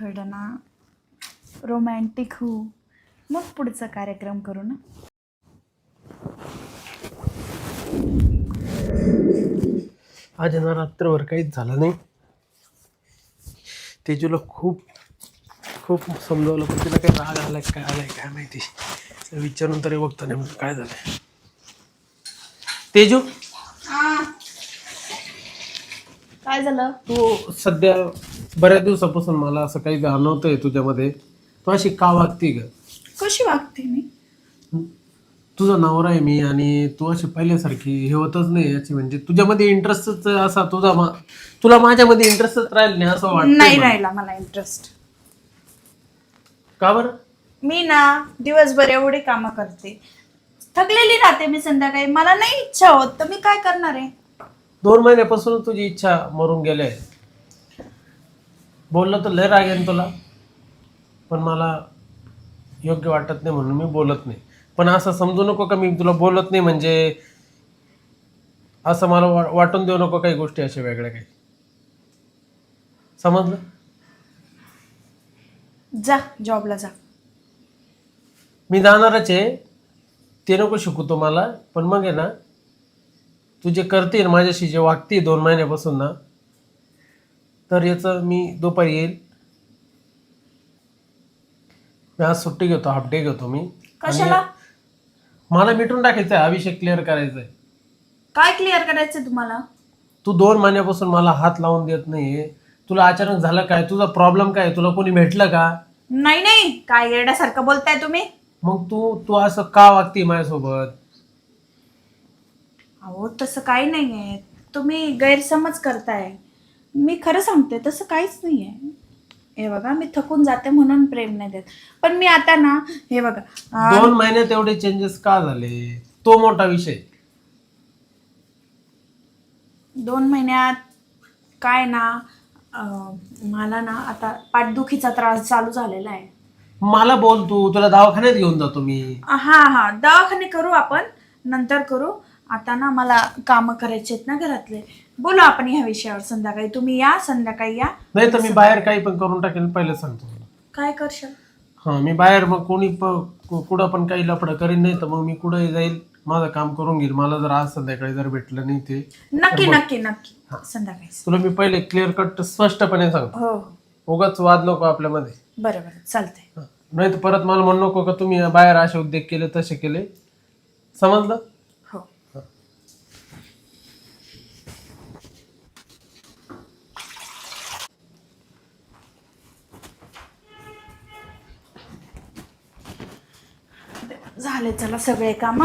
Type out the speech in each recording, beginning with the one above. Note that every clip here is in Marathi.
थोडं ना रोमॅन्टिक होऊ, मग पुढचा कार्यक्रम करू ना. आज ना रात्रभर काहीच झालं नाही. तेजूला खूप खूप समजावलं पण तिला काही राग आलाय काय आलाय काय माहिती. विचारून तरी बघतो नेमकं काय झालंय. तेजू काय झालं? तू सध्या बऱ्याच दिवसापासून मला असं काही जाणवतंय तुझ्यामध्ये. तू अशी का वागती ग? कशी वागते मी? तुझा नवरा आहे मी आणि तू अशी पहिल्यासारखी हे होतच नाही याची म्हणजे तुझ्यामध्ये इंटरेस्टच असा तुला माझ्यामध्ये इंटरेस्टच राहील नाही असं वाटतं. नाही राहिला मला इंटरेस्ट. का बरं? मी ना दिवसभर एवढे कामं करते, थकलेली राहते मी संध्याकाळी. मला नाही इच्छा होत तर मी काय करणार आहे? 2 महिन्यापासून तुझी इच्छा मरून गेली आहे. बोललं तर लय राग येईन तुला, पण मला योग्य वाटत नाही म्हणून मी बोलत नाही. पण असं समजू नको का मी तुला बोलत नाही म्हणजे असं मला वाटून देऊ नको काही गोष्टी अशा वेगळ्या काही. समजलं? जा जॉबला जा. मी जाणारच आहे, ते नको शिकू तुम्हाला. पण मग आहे ना तू जे करते माझ्याशी जे वागते 2 महिन्यापासून ना, तर याचं मी दुपारी येईल. मी आज सुट्टी घेतो, हाफ डे घेतो मी. कशाला? मला मिटून टाकायचं आहे, हा विषय क्लिअर करायचा आहे. काय क्लिअर करायचं तुम्हाला? तू 2 महिन्यापासून मला हात लावून देत नाहीये. तुला अचानक झालं काय? तुझा प्रॉब्लेम काय? तुला कोणी भेटलं का? नाही नाही, काय येड्यासारखं बोलताय तुम्ही? मग तू तू असं का वागते माझ्यासोबत? अहो तसं काही नाहीये, तुम्ही गैरसमज करताय. मी खरं सांगते तसं काहीच नाहीये. हे बघा मी थकून जाते म्हणून प्रेम नाही देत, पण मी आता ना हे बघा 2 महिन्यात एवढे चेंजेस का झाले? तो मोठा विषय. 2 महिन्यात काय ना मला ना आता पाठदुखीचा त्रास चालू झालेला आहे. मला बोल, तू तुला दवाखान्यात घेऊन जातो मी. हा हा, दवाखाने करू आपण, नंतर करू. आता ना मला कामं करायचे आहेत ना घरातले. बोलू आपण ह्या विषयावर संध्याकाळी. तुम्ही या संध्याकाळी या. नाही तर मी बाहेर काही पण करून टाकेल, पहिलं सांगतो तुला. काय करशाल? हां, मी बाहेर मग कुठं पण काही लफडं करीन, नाही तर मग मी कुठंही जाईल, माझं काम करून घेईल. मला जर आज संध्याकाळी जर भेटलं नाही ते नक्की नक्की नक्की संध्याकाळी. तुला मी पहिले क्लिअर कट स्पष्टपणे सांगतो. हो उगाच वाद नको आपल्यामध्ये. बरं बरं चालतंय. नाही तर परत मला म्हणू नको का तुम्ही बाहेर असे उद्योग केले तसे केले. समजलं? हो. झाले चला सगळे काम.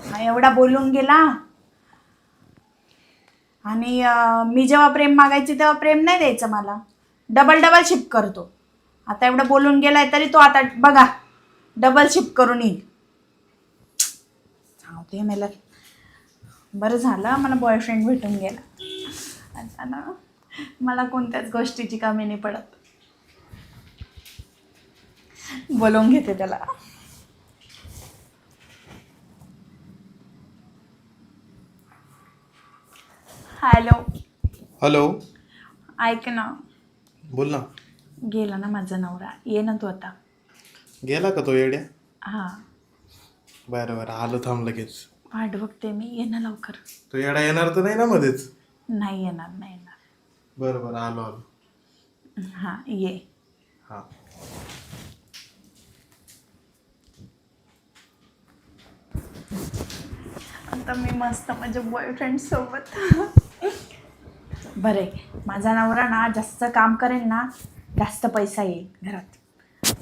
हा एवढा बोलून गेला आणि मी जेव्हा प्रेम मागायची तेव्हा प्रेम नाही द्यायचं मला, डबल डबल शिफ्ट करतो. आता एवढं बोलून गेलाय तरी तो आता बघा डबल शिफ्ट करून येईल. सांगते मला, बरं झालं मला बॉयफ्रेंड भेटून गेला. आता ना मला कोणत्याच गोष्टीची कमी नाही पडत. बोलवून घेते त्याला. हॅलो. हॅलो. ऐक ना. बोल ना. गेला ना माझा नवरा, ये ना तू आता. गेला का तो येड्या? हा बरं बरं, आलो, थांब लगेच. वाट बघते मी, ये ना लवकर. तो येडा येणार तर नाही ना मध्येच? नाही येणार नाही येणार. बरं बरं, आलो आलो. हा ये. हां. आता मी मस्त माझ्या बॉयफ्रेंड सोबत. बरे, माझा नवरा ना जास्त काम करेल ना जास्त पैसा येईल घरात,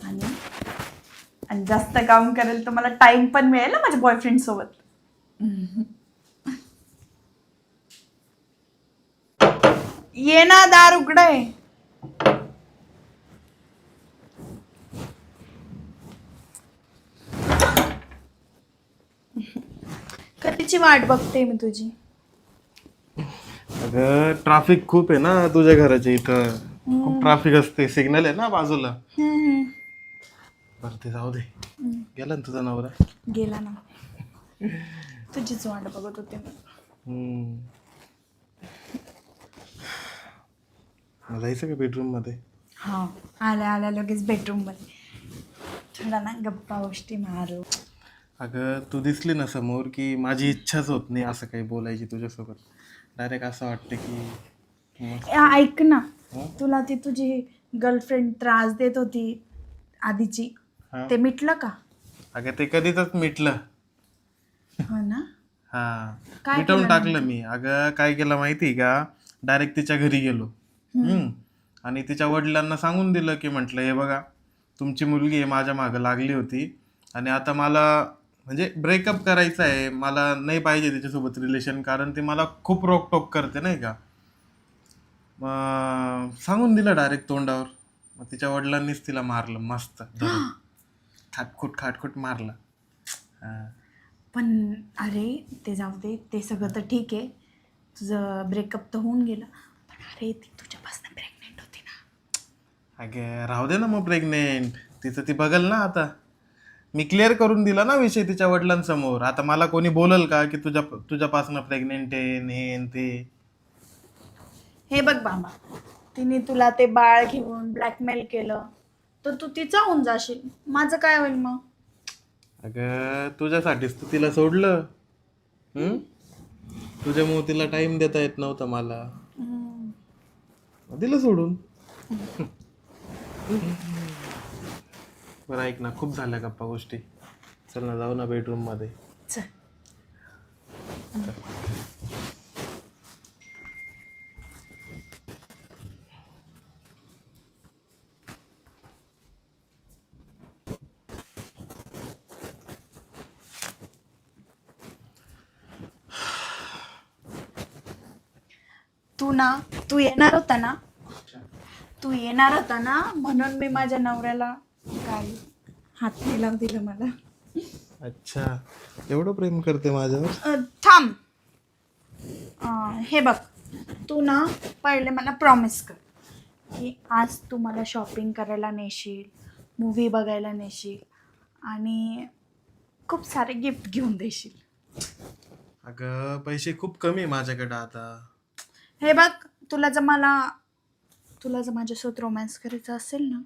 आणि जास्त काम करेल तर मला टाइम पण मिळेल ना माझ्या बॉयफ्रेंड सोबत. ये ना, दार उघडय. कधीची वाट बघते मी तुझी. अगं ट्रॅफिक खूप आहे ना तुझ्या घराच्या इथं. खूप ट्रॅफिक असते, सिग्नल आहे ना बाजूला. बरं ते जाऊ दे. गेला ना तुझा नवरा? गेला ना. तुझीच वाट बघत होते मी. मग जायचं का बेडरूम मध्ये? हा, आल्या आल्या लगेच बेडरूम मध्ये थोडा ना गप्पा गोष्टी मारू. अगं तू दिसली ना समोर की माझी इच्छाच होत नाही असं काही बोलायची तुझ्यासोबत. डायरेक्ट असं वाटतं की मस्त. ऐक ना, हं? तुला ती तुझी गर्लफ्रेंड त्रास देत होती आधीची, हा. ते मिटलं का? अगं ते कधीच मिटलं. हो ना. हा, काय मिटवून केलं टाकलं नेमकं? मी. अगं काय केलं माहिती का, डायरेक्ट तिच्या घरी गेलो. आणि तिच्या वडिलांना सांगून दिलं की म्हटलं हे बघा, तुमची मुलगी आहे माझ्या मागं लागली होती आणि आता मला म्हणजे ब्रेकअप करायचं आहे, मला नाही पाहिजे तिच्यासोबत रिलेशन, कारण ती मला खूप रोकटोक करते नाही का. मग सांगून दिलं डायरेक्ट तोंडावर. मग तिच्या वडिलांनीच तिला मारलं मस्त धरून. खाटखुट खाटखुट मारलं. हा. पण अरे, ते जाऊ दे, ते सगळं तर ठीक आहे, तुझं ब्रेकअप तर होऊन गेलं. पण अरे, ती तुझ्यापासून प्रेग्नेंट होती ना. अगे राहू दे ना मग प्रेग्नेंट, तिचं ती बघल ना आता. मी क्लिअर करून दिला ना विषय तिच्या वडिलांसमोर. आता मला कोणी बोलल का की तुझ्यापासून प्रेग्नेंट आहे न हे न ते. हे बघ बाबा, तिने तुला ते बाळ घेऊन ब्लॅकमेल केलं तर तू तिचा होऊन जाशील, माझं काय होईल मग? अगं तुझ्यासाठीच तर तिला सोडलं. हम्म, तुझ्यामुळे तिला टाइम देता येत नव्हता मला, मग दिलं सोडून. बरं ऐक ना, खूप झाल्या गप्पा गोष्टी. चल ना जाऊ ना बेडरूम मध्ये. चल. तू येणार होता ना, म्हणून मी माझ्या नवऱ्याला काय हात नाही लावून दिलं मला. अच्छा, एवढं प्रेम करते माझ्यावर? थांब. हे बघ, तू ना पहिले मला प्रॉमिस कर की आज तू मला शॉपिंग करायला नेशील, मूवी बघायला नेशील आणि खूप सारे गिफ्ट घेऊन देशील. अगं पैसे खूप कमी आहे माझ्याकडे आता. हे बघ, तुला जर माझ्यासोबत रोमॅन्स करायचं असेल ना,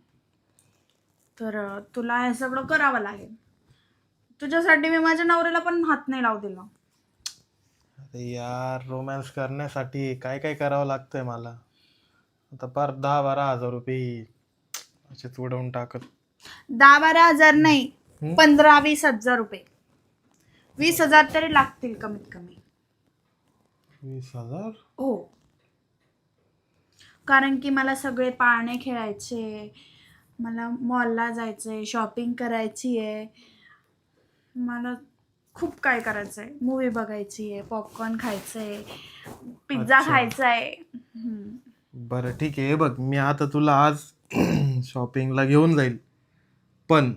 तर तुला हे सगळं करावं लागेल. तुझ्यासाठी मी माझ्या नवऱ्याला पण हात नाही लावू दिला. अरे यार, रोमॅन्स करण्यासाठी काय काय करावं लागतंय मला. आता पार 10-12 हजार रुपये असेच उडवून टाकत. 10-12 हजार नाही, 15-20 हजार रुपये. 20 हजार तरी लागतील कमीत कमी. 20,000? हो, कारण की मला सगळे पाळणे खेळायचे, मला मॉलला जायचंय, शॉपिंग करायची आहे, मला खूप काय करायचंय, मूवी बघायची आहे, पॉपकॉर्न खायचंय, पिझ्झा अच्छा. खायचा आहे. बरं ठीक आहे, हे बघ मी आता तुला आज शॉपिंगला घेऊन जाईल, पण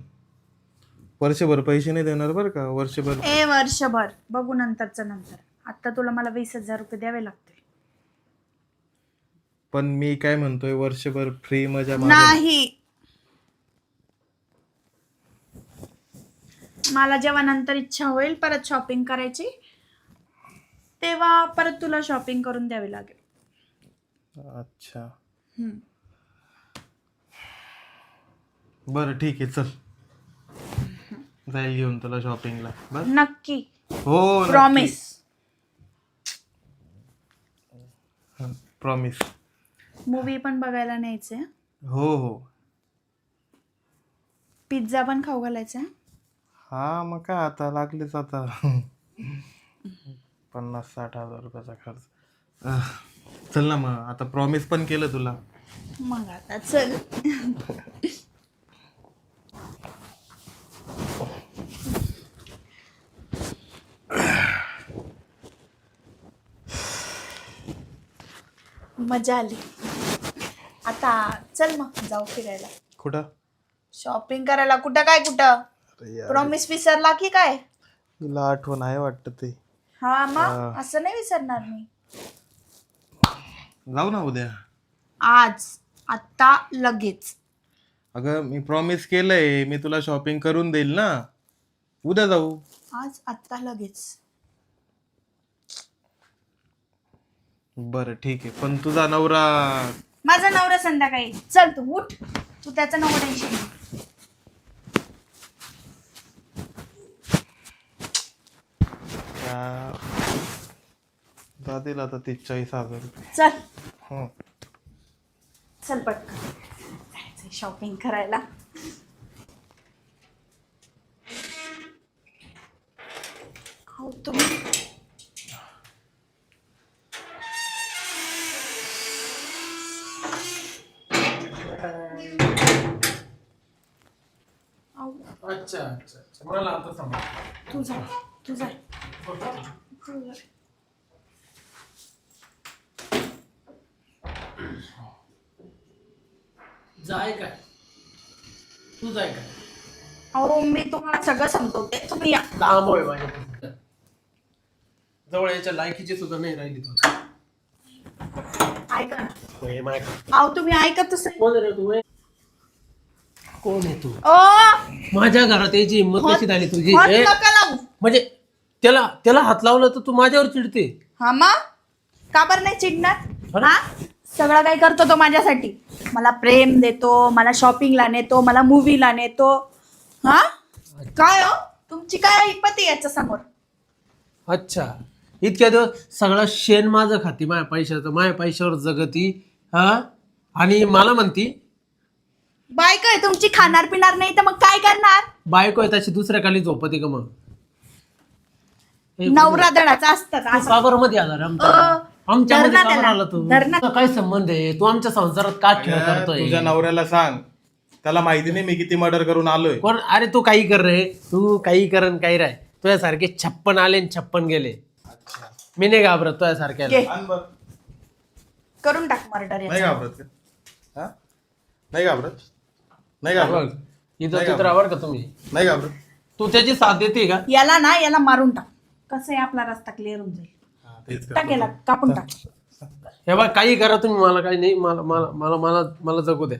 वर्षभर पैसे नाही देणार बरं का. वर्षभर वर्षभर बघू, नंतरचं नंतर. आता तुला मला 20 हजार रुपये द्यावे लागतील. पण मी काय म्हणतोय, वर्षभर फ्री मजा मारेल. नाही, मला जेव्हा नंतर इच्छा होईल परत शॉपिंग करायची, तेव्हा परत तुला शॉपिंग करून द्यावी लागेल. अच्छा हम्म. बरं ठीक आहे, चल जाईल घेऊन तुला शॉपिंगला. बस नक्की, हो, प्रॉमिस. प्रॉमिस. मूवी पण बघायला न्यायचे, हो हो. पिझ्झा पण खाऊ घालायचा. हा मग काय आता लागलेच आता 50-60 हजार रुपयाचा खर्च. चल ना मग, आता प्रॉमिस पण केलं तुला. मग आता चल. मजा आली. आता चल मग जाऊ फिरायला, कुठं? शॉपिंग करायला. कुठं अरे यार, प्रॉमिस विसरला की काय? तुला आठवण आहे वाटतं ते. हा मग, असं नाही विसरणार मी. जाऊ ना उद्या. आज, आता, लगेच. अगं मी प्रॉमिस केलंय, मी तुला शॉपिंग करून देईल ना. उद्या जाऊ. आज, आता, लगेच. बरं ठीक आहे, पण तुझा नवरा माझा नवरा संध्याकाळी. चल तू उठ, तू त्याचं नको टेन्शन घेऊ. जातील आता 43,000 रुपये. चल हं. चल पटकन जायचंय शॉपिंग करायला. हो तुम्ही अहो, अच्छा अच्छा अच्छा मला आता समज. तू जा तू जा तू जा. जाय काय तू जाय काय अहो मी तुम्हाला सगळं समजवते, तुम्ही या. लांब होय माझ्या जवळ याच्या लायकीची सुद्धा नाही राहिली तू. ऐका ना. होय माय अहो तुम्ही ऐकतच नाही. कोण रे तू कोण आहे तू ओ माझ्या घरात यायची हिंमत कशी झाली तुझी हात ए, नका लावू. म्हणजे त्याला हात लावला तर तू माझ्यावर चिडते. हा मग का बरं नाही चिडणार? अरे. हा सगळं काही करतो तो माझ्यासाठी. मला प्रेम देतो, मला शॉपिंगला नेतो, मला मूवीला नेतो. हा काय हो तुमची काय ऐपत आहे याच्या समोर? अच्छा इतक्या दिवस सगळं शेण माझं खाती माझ्या पैशावर जगती हा आणि मला म्हणती बायको आहे तुमची, खाणार पिणार नाही तर मग काय करणार? बायको आहे तशी दुसऱ्या खाली झोपते का मग? ए, नवरा दडाचा असतं का तू असं? का बरं मध्ये आला रे आमच्यामध्ये धर ना का बरं त्याला. आला तू? धर ना. तुझा काय संबंध आहे? तू आमच्या संसारात का खेळ करतोय? तुझ्या नवऱ्याला सांग, त्याला माहिती नाही मी किती मर्डर करून आलोय. कोण अरे तू काही कर रे, तू काही कर आणि काही राय. तुझ्यासारखे 56 आले आणि 56 गेले. मी नाही घाबरत तुझ्यासारख्या. घे. आण बरं. करून टाक मर्डर नाही घाबरत का? हा? नाही घाबरत? नाही घाबरत? इथं चित्रावर का तुम्ही नाही घाबरत? तू त्याची साथ देते का? याला ना याला मारून टाक. कसं आहे आपला रस्ता क्लिअर होऊन जाईल. हा, तेच कर. टाक याला, कापून टाक. हे बघ काही करा तुम्ही, मला काही नाही. मला मला मला मला मला जगू द्या.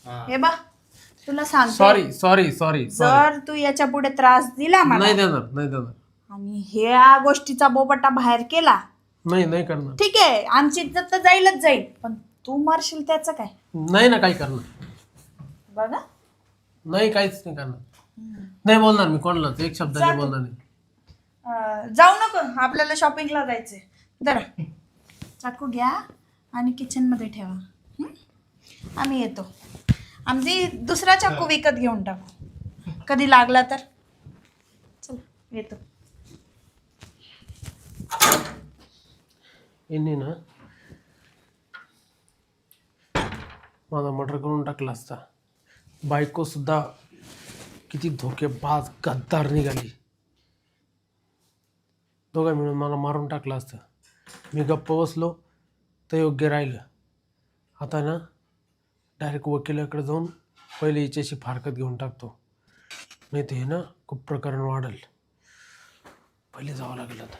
हा. हे बा तुला सांगते, सॉरी सॉरी सॉरी जर तू याच्या पुढे त्रास दिला मला नाही देणार नाही देणार आणि ह्या गोष्टीचा बोबटा बाहेर केला, नाही करणार. ठीक आहे आमची इज्जत तर जाईलच जाईल, पण तू मरशील त्याचं काय? नाही ना काही करणार. बघा नाही काहीच नाही करणार. नाही बोलणार मी कोणालाच एक शब्द नाही बोलणार नाही. जाऊ नको, आपल्याला शॉपिंगला जायचंय. जरा चाकू घ्या आणि किचन मध्ये ठेवा. हं? आम्ही येतो. आमची दुसरा चाकू विकत घेऊन टाकू कधी लागला तर. चल येतो. यांनी ना माझा मर्डर करून टाकला असता. बायको सुद्धा किती धोकेबाज गद्दार निघाली. दोघं मिळून मला मारून टाकलं असतं. मी गप्प बसलो तर योग्य राहिलं. आता ना डायरेक्ट वकिलाकडे जाऊन पहिले हिच्याशी फारकत घेऊन टाकतो, नाही ते ना खूप प्रकरण वाढेल. पहिले जावं लागेल आता.